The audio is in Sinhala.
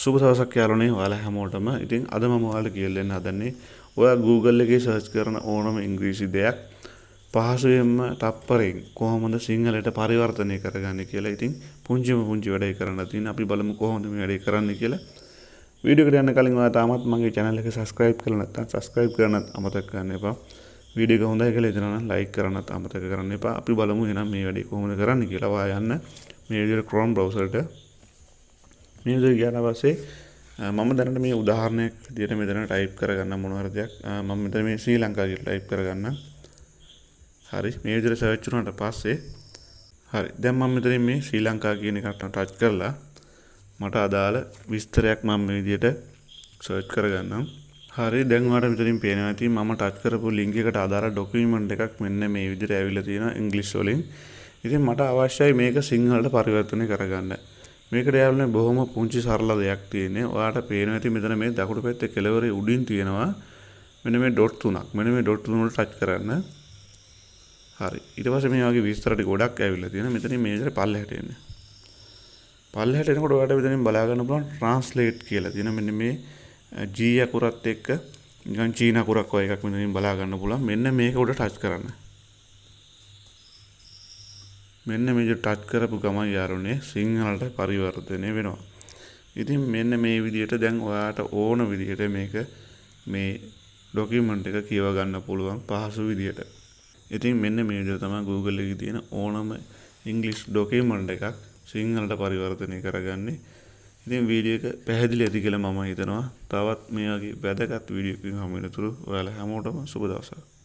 සුබ දවසක් යාළුවනේ ඔයාලා හැමෝටම. ඉතින් අද මම ඔයාලට කියලා දෙන්න හදන්නේ ඔයා Google එකේ සර්ච් කරන ඕනම ඉංග්‍රීසි දෙයක් පහසුවෙන්ම තප්පරයෙන් කොහොමද සිංහලට පරිවර්තනය කරගන්නේ කියලා. ඉතින් පුංචිම පුංචි වැඩේ කරන්න තියෙන අපි බලමු කොහොමද මේ වැඩේ කරන්නේ කියලා. වීඩියෝ එකට යන්න කලින් ඔයා තාමත් මගේ channel එක subscribe කරලා නැත්නම් subscribe කරන්නත් අමතක කරන්න එපා. වීඩියෝ එක හොඳයි කියලා හිතනවා නම් like කරන්නත් අමතක කරන්න එපා. අපි බලමු එහෙනම් මේ වැඩේ කොහොමද කරන්නේ කියලා. ඔයා යන්න මේ විදිහට Chrome browser එකට. මේ විදිහට ගියාට පස්සේ මම දැනට මේ උදාහරණයක් විදිහට මෙතන ටයිප් කරගන්න මොන හරි දෙයක් මම මෙතන මේ ශ්‍රී ලංකා කියලා ටයිප් කරගන්න. හරි මේ විදිහට සර්ච් වුණාට පස්සේ හරි දැන් මම මෙතන මේ ශ්‍රී ලංකා කියන එකට ටච් කරලා මට අදාළ විස්තරයක් මම මේ විදිහට සර්ච් කරගන්නම්. හරි දැන් ඔයාලට මෙතනින් පේනවා ඇති මම ටච් කරපු ලින්ක් එකට අදාළ ડોකියුමන්ට් එකක් මෙන්න මේ විදිහට ඇවිල්ලා තියෙනවා ඉංග්‍රීසි වලින්. ඉතින් මට අවශ්‍යයි මේක සිංහලට පරිවර්තනය කරගන්න. මේකට යාළුවනේ බොහොම පුංචි සරල දෙයක් තියෙන්නේ. ඔයාලට පේනවා ඇති මෙතන මේ දකුණු පැත්තේ කෙළවරේ උඩින් තියෙනවා මෙන්න මේ ඩොට් තුනක්. මෙන්න මේ ඩොට් තුන වලට ටච් කරන්න. හරි. ඊට පස්සේ මේ වගේ විස්තර ටික ගොඩක් ඇවිල්ලා තියෙනවා. මෙතනින් මේ විදිහට පල්ලෙහාට එන්න. පල්ලෙහාට එනකොට ඔයාලට මෙතනින් බලා ගන්න පුළුවන් translate කියලා තියෙනවා. මෙන්න මේ G අකුරත් එක්ක නිකන් චීන අකුරක් වගේ එකක් මෙතනින් බලා ගන්න පුළුවන්. මෙන්න මේක උඩ ටච් කරන්න. මෙන්න මේ ටච් කරපු ගමන් යාළුවනේ සිංහලට පරිවර්තනය වෙනවා. ඉතින් මෙන්න මේ විදිහට දැන් ඔයාට ඕන විදිහට මේක මේ ડોකියුමන්ට් එක කියව ගන්න පුළුවන් පහසු විදිහට. ඉතින් මෙන්න මේ විදිහට තමයි Google එකේ තියෙන ඕනම ඉංග්‍රීසි ડોකියුමන්ට් එකක් සිංහලට පරිවර්තනය කරගන්නේ. ඉතින් වීඩියෝ එක පැහැදිලි ඇති කියලා මම හිතනවා. තවත් මේ වගේ වැදගත් වීඩියෝ එකකින් හමු වෙනතුරු ඔයාලා හැමෝටම සුබ දවසක්.